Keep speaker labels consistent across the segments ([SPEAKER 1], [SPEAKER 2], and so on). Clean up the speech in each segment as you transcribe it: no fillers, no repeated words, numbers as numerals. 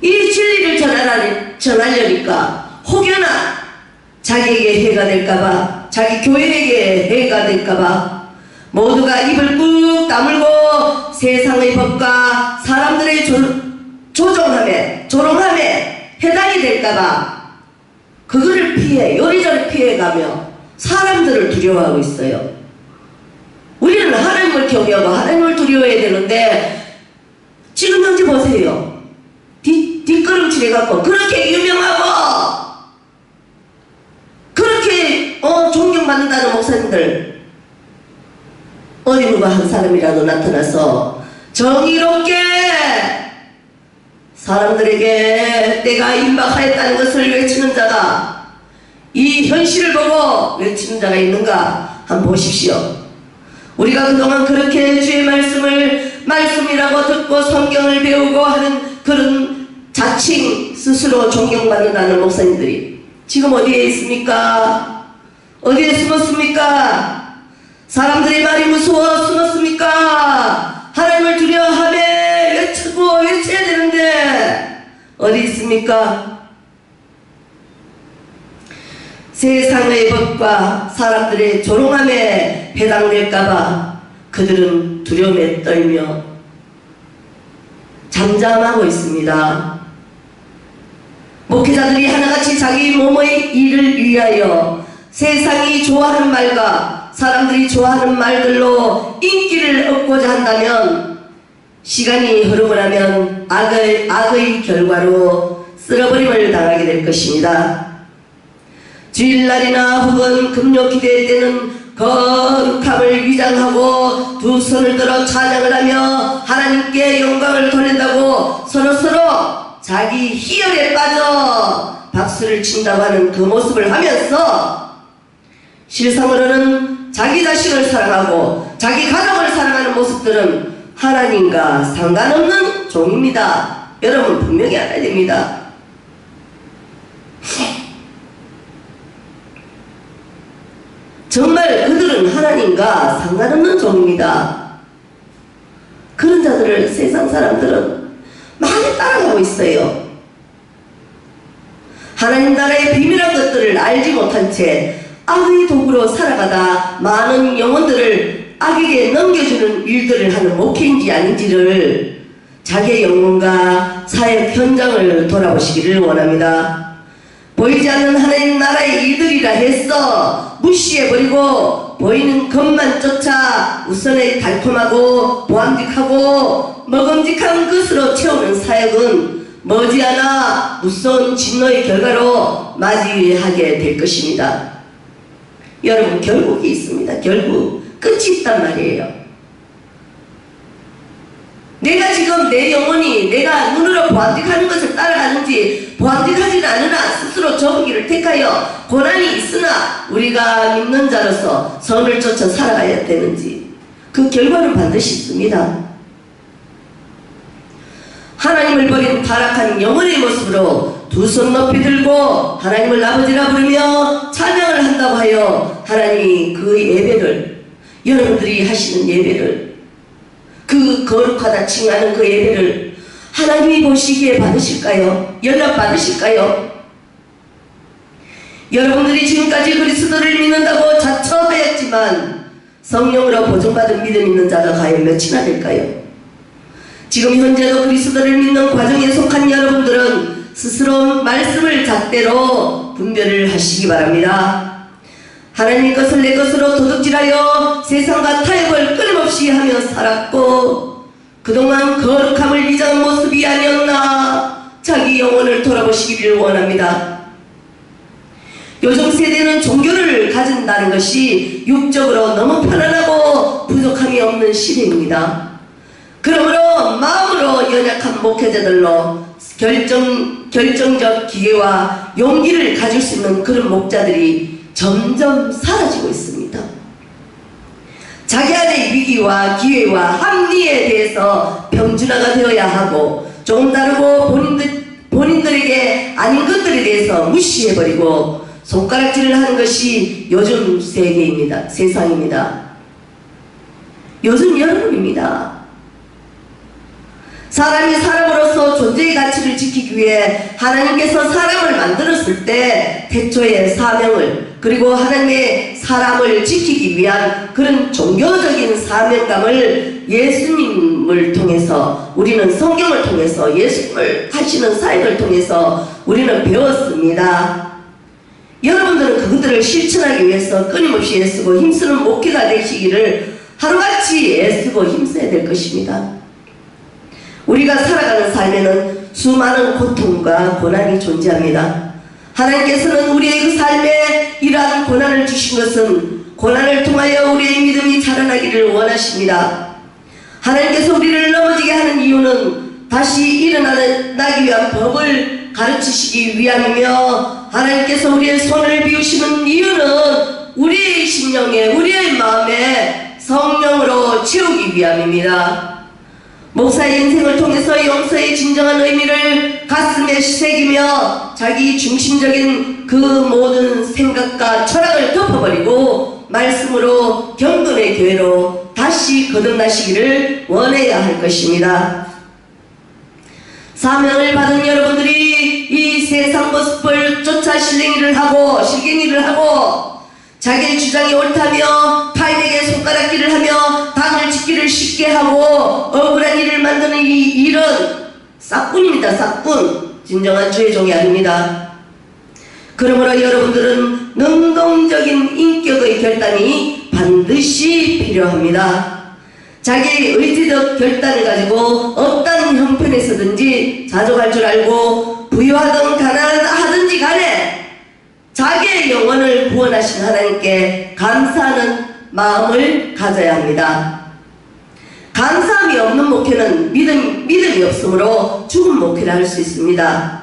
[SPEAKER 1] 이 진리를 전하려니까 혹여나 자기에게 해가 될까봐, 자기 교회에게 해가 될까봐 모두가 입을 꾹 다물고 세상의 법과 사람들의 조롱함에 해당이 될까봐 그거를 피해 요리조리 피해가며 사람들을 두려워하고 있어요. 우리는 하나님을 경외하고 하나님을 두려워해야 되는데 지금 현재 보세요. 뒷걸음질 해갖고 그렇게 유명하고 그렇게 존경받는다는 목사님들 어디 누가 한 사람이라도 나타나서 정의롭게 사람들에게 때가 임박하였다는 것을 외치는 자가, 이 현실을 보고 외치는 자가 있는가 한번 보십시오. 우리가 그동안 그렇게 주의 말씀이라고 듣고 성경을 배우고 하는 그런 자칭 스스로 존경받는다는 목사님들이 지금 어디에 있습니까? 어디에 숨었습니까? 사람들의 말이 무서워 숨었습니까? 하나님을 두려워하며 외쳐야 되는데 어디 있습니까? 세상의 법과 사람들의 조롱함에 해당될까봐 그들은 두려움에 떨며 잠잠하고 있습니다. 목회자들이 하나같이 자기 몸의 일을 위하여 세상이 좋아하는 말과 사람들이 좋아하는 말들로 인기를 얻고자 한다면 시간이 흐르고 나면 악의 결과로 쓸어버림을 당하게 될 것입니다. 주일날이나 혹은 금요기도회 때는 거룩함을 위장하고 두 손을 들어 찬양을 하며 하나님께 영광을 돌린다고 서로서로 자기 희열에 빠져 박수를 친다고 하는 그 모습을 하면서 실상으로는 자기 자신을 사랑하고 자기 가족을 사랑하는 모습들은 하나님과 상관없는 종입니다. 여러분 분명히 알아야 됩니다. 정말 그들은 하나님과 상관없는 종입니다. 그런 자들을 세상 사람들은 많이 따라가고 있어요. 하나님 나라의 비밀한 것들을 알지 못한 채 악의 도구로 살아가다 많은 영혼들을 악에게 넘겨주는 일들을 하는 목회인지 아닌지를 자기의 영혼과 사역 현장을 돌아보시기를 원합니다. 보이지 않는 하나님 나라의 일들이라 해서 무시해버리고 보이는 것만 쫓아 우선에 달콤하고 보암직하고 먹음직한 것으로 채우는 사역은 머지않아 무서운 진노의 결과로 맞이하게 될 것입니다. 여러분 결국이 있습니다. 결국 끝이 있단 말이에요. 내가 지금 내 영혼이 내가 눈으로 보암직하는 것을 따라가는지 보암직하지 않으나 스스로 좁은 길을 택하여 고난이 있으나 우리가 믿는 자로서 선을 쫓아 살아가야 되는지 그 결과는 반드시 있습니다. 하나님을 버린 타락한 영혼의 모습으로 두 손 높이 들고 하나님을 아버지라 부르며 찬양을 한다고 하여 하나님이 그 예배를, 여러분들이 하시는 예배를, 그 거룩하다 칭하는 그 예배를 하나님이 보시기에 받으실까요? 연락 받으실까요? 여러분들이 지금까지 그리스도를 믿는다고 자처하였지만 성령으로 보존받은 믿음 있는 자가 과연 몇이나 될까요? 지금 현재도 그리스도를 믿는 과정에 속한 여러분들은 스스로 말씀을 잣대로 분별을 하시기 바랍니다. 하나님 것을 내 것으로 도둑질하여 세상과 타협을 끊임없이 하며 살았고 그동안 거룩함을 위장한 모습이 아니었나 자기 영혼을 돌아보시기를 원합니다. 요즘 세대는 종교를 가진다는 것이 육적으로 너무 편안하고 부족함이 없는 시대입니다. 그러므로 마음으로 연약한 목회자들로 결정적 기회와 용기를 가질 수 있는 그런 목자들이 점점 사라지고 있습니다. 자기 안의 위기와 기회와 합리에 대해서 평준화가 되어야 하고 조금 다르고 본인들에게 아닌 것들에 대해서 무시해버리고 손가락질을 하는 것이 요즘 세계입니다. 세상입니다. 요즘 여러분입니다. 사람이 사람으로서 존재의 가치를 지키기 위해 하나님께서 사람을 만들었을 때 태초의 사명을, 그리고 하나님의 사람을 지키기 위한 그런 종교적인 사명감을 예수님을 통해서, 우리는 성경을 통해서, 예수님을 하시는 사역을 통해서 우리는 배웠습니다. 여러분들은 그것들을 실천하기 위해서 끊임없이 애쓰고 힘쓰는 목회가 되시기를 하루같이 애쓰고 힘써야 될 것입니다. 우리가 살아가는 삶에는 수많은 고통과 고난이 존재합니다. 하나님께서는 우리의 그 삶에 이러한 고난을 주신 것은 고난을 통하여 우리의 믿음이 자라나기를 원하십니다. 하나님께서 우리를 넘어지게 하는 이유는 다시 일어나기 위한 법을 가르치시기 위함이며, 하나님께서 우리의 손을 비우시는 이유는 우리의 심령에, 우리의 마음에 성령으로 채우기 위함입니다. 목사의 인생을 통해서 용서의 진정한 의미를 가슴에 새기며 자기 중심적인 그 모든 생각과 철학을 덮어버리고 말씀으로 경건의 교회로 다시 거듭나시기를 원해야 할 것입니다. 사명을 받은 여러분들이 이 세상 모습을 쫓아 실갱이를 하고 자기의 주장이 옳다며 타인에게 손가락질을 하며 당을 짓기를 쉽게 하고 억울한 일을 만드는 이 일은 싹군입니다. 싹군. 진정한 주의 종이 아닙니다. 그러므로 여러분들은 능동적인 인격의 결단이 반드시 필요합니다. 자기의 의지적 결단을 가지고 어떤 형편에서든지 자족할 줄 알고 부유하든 가난하든지 간에 자기의 영혼을 구원하신 하나님께 감사하는 마음을 가져야 합니다. 감사함이 없는 목회는 믿음이 없으므로 죽은 목회를 할 수 있습니다.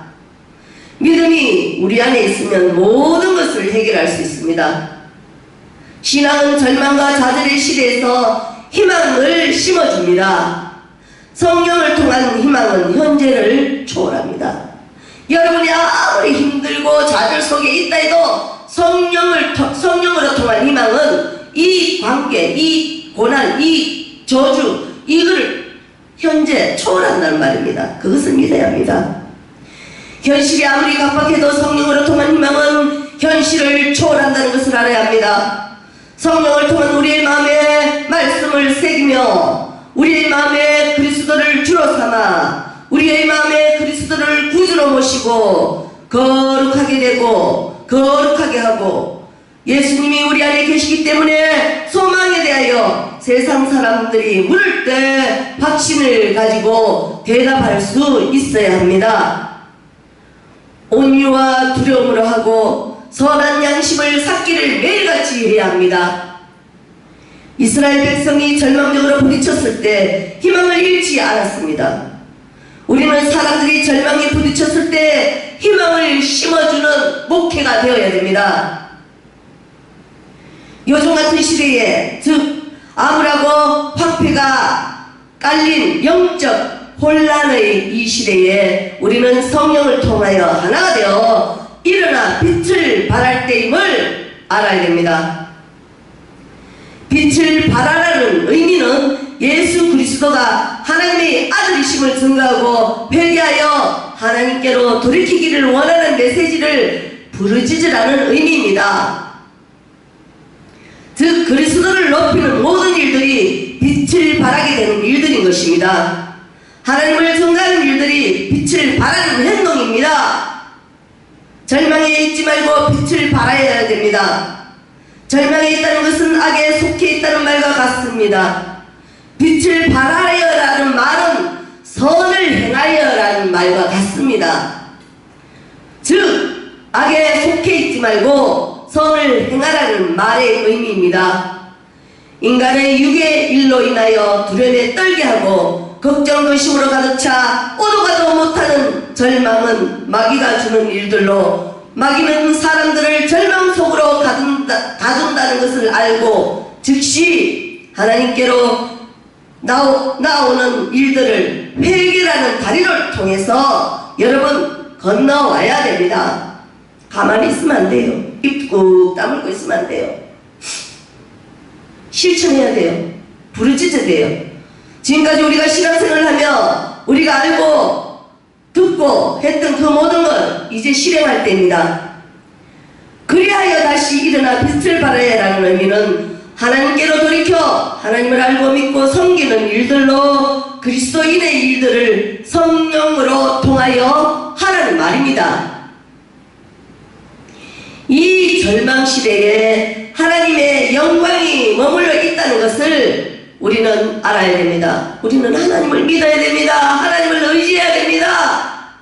[SPEAKER 1] 믿음이 우리 안에 있으면 모든 것을 해결할 수 있습니다. 신앙은 절망과 좌절의 시대에서 희망을 심어줍니다. 성령을 통한 희망은 현재를 초월합니다. 여러분이 아무리 힘들고 좌절 속에 있다 해도 성령으로 통한 희망은 이 관계, 이 고난, 이 저주, 이걸 현재 초월한다는 말입니다. 그것을 믿어야 합니다. 현실이 아무리 각박해도 성령으로 통한 희망은 현실을 초월한다는 것을 알아야 합니다. 성령을 통한 우리의 마음에 말씀을 새기며 우리의 마음에 그리스도를 주로 삼아 우리의 마음에 그리스도를 구주로 모시고 거룩하게 되고 거룩하게 하고, 예수님이 우리 안에 계시기 때문에 소망에 대하여 세상 사람들이 물을 때 확신을 가지고 대답할 수 있어야 합니다. 온유와 두려움으로 하고 선한 양심을 삭기를 매일같이 해야 합니다. 이스라엘 백성이 절망적으로 부딪혔을 때 희망을 잃지 않았습니다. 우리는 사람들이 절망에 부딪혔을 때 희망을 심어주는 목회가 되어야 됩니다. 요즘 같은 시대에, 즉 암울하고 황폐가 깔린 영적 혼란의 이 시대에 우리는 성령을 통하여 하나가 되어 일어나 빛을 발할 때임을 알아야 됩니다. 빛을 발하라는 의미는 예수 그리스도가 하나님의 아들이심을 증거하고 회개하여 하나님께로 돌이키기를 원하는 메시지를 부르짖으라는 의미입니다. 즉 그리스도를 높이는 모든 일들이 빛을 발하게 되는 일들인 것입니다. 하나님을 증거하는 일들이 빛을 발하는 행동입니다. 절망에 있지 말고 빛을 발하여야 됩니다. 절망에 있다는 것은 악에 속해 있다는 말과 같습니다. 빛을 발하여라는 말은 선을 행하여라는 말과 같습니다. 즉 악에 속해 있지 말고 선을 행하라는 말의 의미입니다. 인간의 육의 일로 인하여 두려움에 떨게 하고 걱정 의심으로 가득 차 오도 가도 못하는 절망은 마귀가 주는 일들로, 마귀는 사람들을 절망 속으로 가둔다는 것을 알고 즉시 하나님께로 나오는 일들을 회개라는 다리를 통해서 여러분 건너와야 됩니다. 가만히 있으면 안 돼요. 입 꾹 다물고 있으면 안 돼요. 실천해야 돼요. 부르짖어야 돼요. 지금까지 우리가 신앙생활을 하며 우리가 알고 듣고 했던 그 모든 것 이제 실행할 때입니다. 그리하여 다시 일어나 빛을 발하여라는 의미는 하나님께로 돌이켜 하나님을 알고 믿고 섬기는 일들로 그리스도인의 일들을 성령으로 통하여 하라는 말입니다. 이 절망시대에 하나님의 영광이 머물러 있다는 것을 우리는 알아야 됩니다. 우리는 하나님을 믿어야 됩니다. 하나님을 의지해야 됩니다.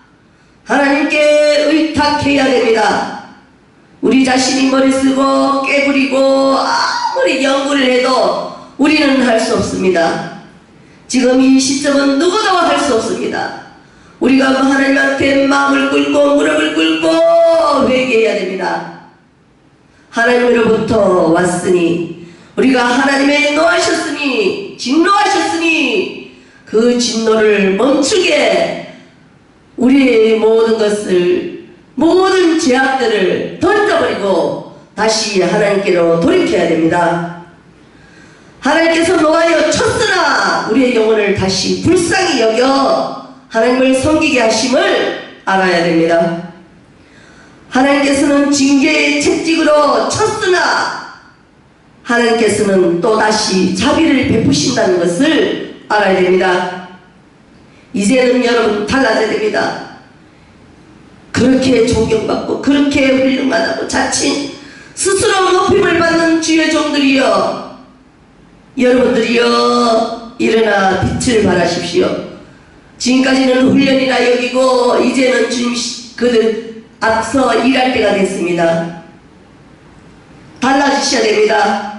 [SPEAKER 1] 하나님께 의탁해야 됩니다. 우리 자신이 머리 쓰고 깨부리고 아무리 연구를 해도 우리는 할 수 없습니다. 지금 이 시점은 누구도 할 수 없습니다. 우리가 하나님한테 마음을 꿇고 무릎을 꿇고 회개해야 됩니다. 하나님으로부터 왔으니 우리가 하나님의 노하셨으니 진노하셨으니 그 진노를 멈추게 우리의 모든 것을 모든 죄악들을 던져버리고 다시 하나님께로 돌이켜야 됩니다. 하나님께서 노하여 쳤으나 우리의 영혼을 다시 불쌍히 여겨 하나님을 섬기게 하심을 알아야 됩니다. 하나님께서는 징계의 채찍으로 쳤으나 하나님께서는 또다시 자비를 베푸신다는 것을 알아야 됩니다. 이제는 여러분 달라져야 됩니다. 그렇게 존경받고 그렇게 훌륭하다고 자칭 스스로 높임을 받는 주의 종들이여, 여러분들이여 일어나 빛을 발하십시오. 지금까지는 훈련이라 여기고 이제는 주님 그들 앞서 일할 때가 됐습니다. 달라지셔야 됩니다.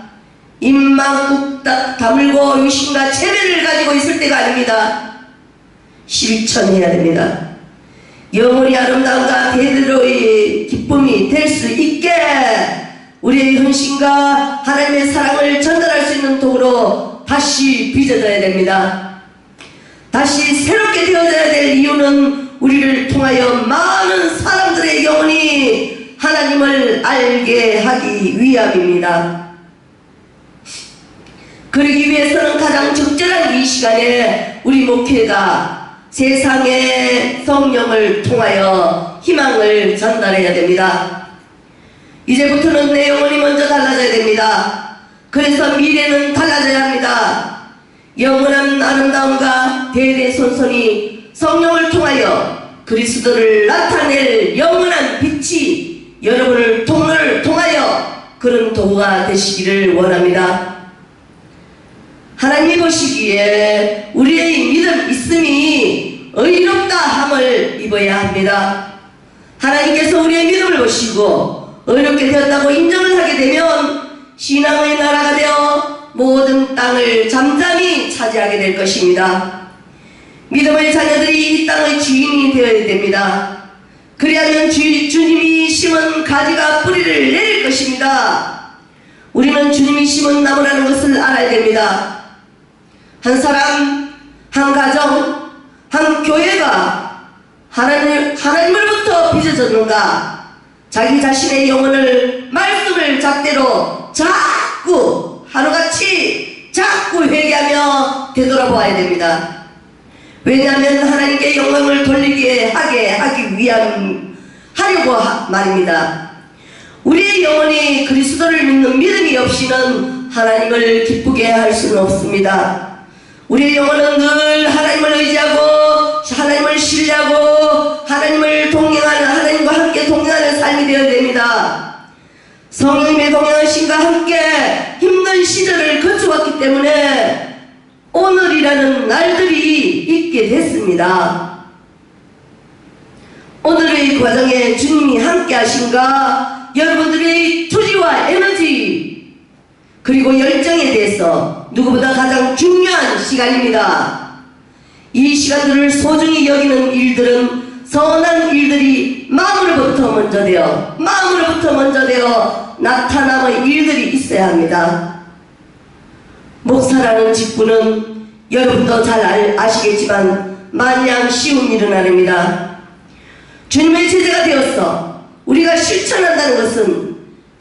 [SPEAKER 1] 입만 꾹 다물고 유신과 체면을 가지고 있을 때가 아닙니다. 실천해야 됩니다. 영원히 아름다움과 대대로의 기쁨이 될 수 있게 우리의 헌신과 하나님의 사랑을 전달할 수 있는 도구로 다시 빚어져야 됩니다. 다시 새롭게 되어져야 될 이유는 우리를 통하여 많은 사람들의 영혼이 하나님을 알게 하기 위함입니다. 그러기 위해서는 가장 적절한 이 시간에 우리 목회가 세상의 성령을 통하여 희망을 전달해야 됩니다. 이제부터는 내 영혼이 먼저 달라져야 됩니다. 그래서 미래는 달라져야 합니다. 영원한 아름다움과 대대손손이 성령을 통하여 그리스도를 나타낼 영원한 빛이 여러분을 통하여 그런 도구가 되시기를 원합니다. 하나님이 보시기에 우리의 믿음 있음이 의롭다 함을 입어야 합니다. 하나님께서 우리의 믿음을 보시고 의롭게 되었다고 인정을 하게 되면 신앙의 나라가 되어 모든 땅을 잠잠히 차지하게 될 것입니다. 믿음의 자녀들이 이 땅의 주인이 되어야 됩니다. 그리하면 주님이 심은 가지가 뿌리를 내릴 것입니다. 우리는 주님이 심은 나무라는 것을 알아야 됩니다. 한 사람, 한 가정, 한 교회가 하나님으로부터 빚어졌는가? 자기 자신의 영혼을 말씀을 잣대로 자꾸 하루같이 자꾸 회개하며 되돌아보아야 됩니다. 왜냐하면 하나님께 영광을 돌리게 하기 하려고 말입니다. 우리의 영혼이 그리스도를 믿는 믿음이 없이는 하나님을 기쁘게 할 수는 없습니다. 우리의 영혼은 늘 하나님을 의지하고 하나님을 신뢰하고 하나님과 함께 동행하는 삶이 되어야 됩니다. 성령님의 동행하심과 함께 힘든 시절을 거쳐왔기 때문에 오늘이라는 날들이 있게 됐습니다. 오늘의 과정에 주님이 함께 하신가 여러분들의 투지와 에너지 그리고 열정에 대해서 누구보다 가장 중요한 시간입니다. 이 시간들을 소중히 여기는 일들은 선한 일들이 마음으로부터 먼저 되어 나타남의 일들이 있어야 합니다. 목사라는 직분은 여러분도 잘 아시겠지만 마냥 쉬운 일은 아닙니다. 주님의 제자가 되어서 우리가 실천한다는 것은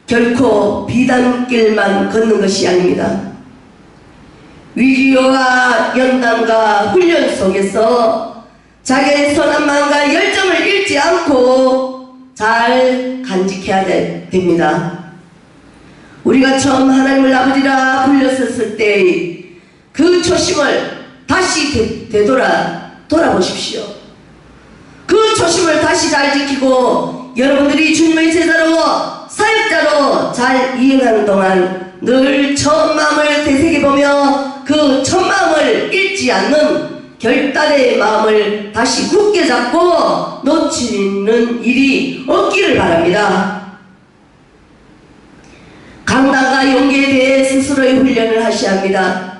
[SPEAKER 1] 결코 비단길만 걷는 것이 아닙니다. 위기와 연단과 훈련 속에서 자기의 선한 마음과 열정을 잃지 않고 잘 간직해야 됩니다. 우리가 처음 하나님을 아버지라 불렸었을 때 그 초심을 다시 돌아보십시오. 그 초심을 다시 잘 지키고 여러분들이 주님의 제자로 사역자로 잘 이행하는 동안 늘 처음 마음을 되새겨보며 그 첫 마음을 잃지 않는 결단의 마음을 다시 굳게 잡고 놓치는 일이 없기를 바랍니다. 강단과 용기에 대해 스스로의 훈련을 하셔야 합니다.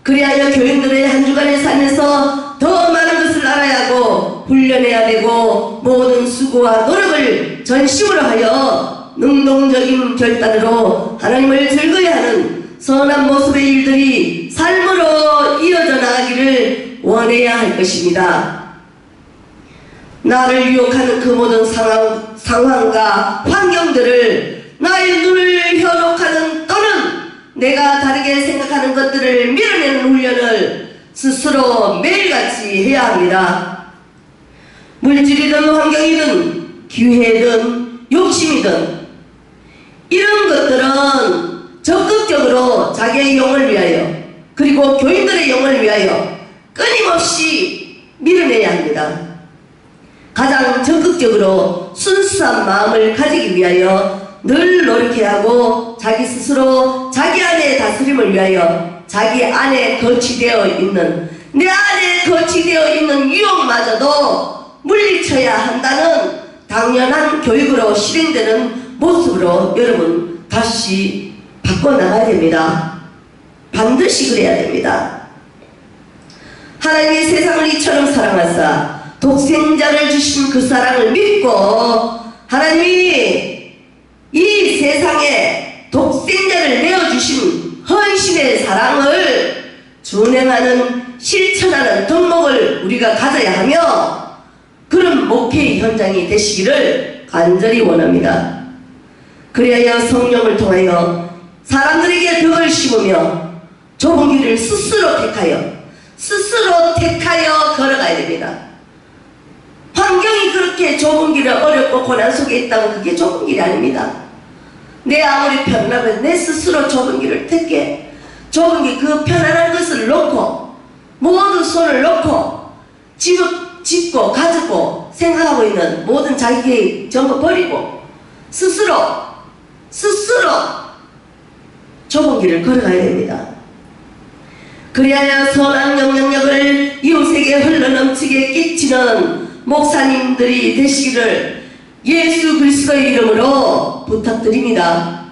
[SPEAKER 1] 그리하여 교인들의 한 주간을 살면서 더 많은 것을 알아야 하고 훈련해야 되고 모든 수고와 노력을 전심으로 하여 능동적인 결단으로 하나님을 즐거워하는 선한 모습의 일들이 삶으로 이어져 나가기를 원해야 할 것입니다. 나를 유혹하는 그 모든 상황과 환경들을 나의 눈을 현혹하는 또는 내가 다르게 생각하는 것들을 밀어내는 훈련을 스스로 매일같이 해야 합니다. 물질이든 환경이든 기회든 욕심이든 이런 것들은 적극적으로 자기의 영을 위하여 그리고 교인들의 영을 위하여 끊임없이 밀어내야 합니다. 가장 적극적으로 순수한 마음을 가지기 위하여 늘 노력해야 하고 자기 스스로 자기 안의 다스림을 위하여 자기 안에 거치되어 있는 내 안에 거치되어 있는 유혹마저도 물리쳐야 한다는 당연한 교육으로 실행되는 모습으로 여러분 다시 바꿔나가야 됩니다. 반드시 그래야 됩니다. 하나님이 세상을 이처럼 사랑하사 독생자를 주신 그 사랑을 믿고 하나님이 이 세상에 독생자를 내어주신 헌신의 사랑을 준행하는 실천하는 덕목을 우리가 가져야 하며 그런 목회의 현장이 되시기를 간절히 원합니다. 그리하여 성령을 통하여 사람들에게 덕을 심으며 좁은 길을 스스로 택하여 걸어가야 됩니다. 환경이 그렇게 좁은 길을 어렵고 고난 속에 있다고 그게 좁은 길이 아닙니다. 내 아무리 편안하면 내 스스로 좁은 길을 택해 좁은 길 그 편안한 것을 놓고 모든 손을 놓고 짓고 가지고 생각하고 있는 모든 자기의 전부 버리고 스스로 좁은 길을 걸어가야 됩니다. 그리하여 선한 영향력을 이웃에게 흘러넘치게 끼치는 목사님들이 되시기를 예수 그리스도의 이름으로 부탁드립니다.